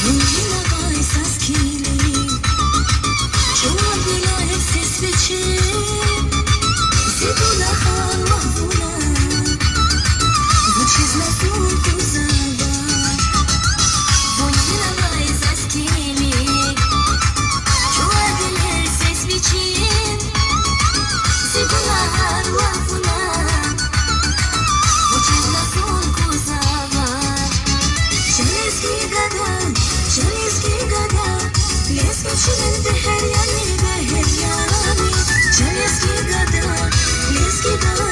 Звонила вайса скили, чула bila hepsi sveće, zidula halavuna, zvuči zna sunku zava. Zvonila vajsa skili, čula bila hepsi sveće, zidula halavuna, zvuči zna sunku zava. Čalijski gada, pljeska čuven beherjani, beherjani. Čalijski gada, pljeski gada.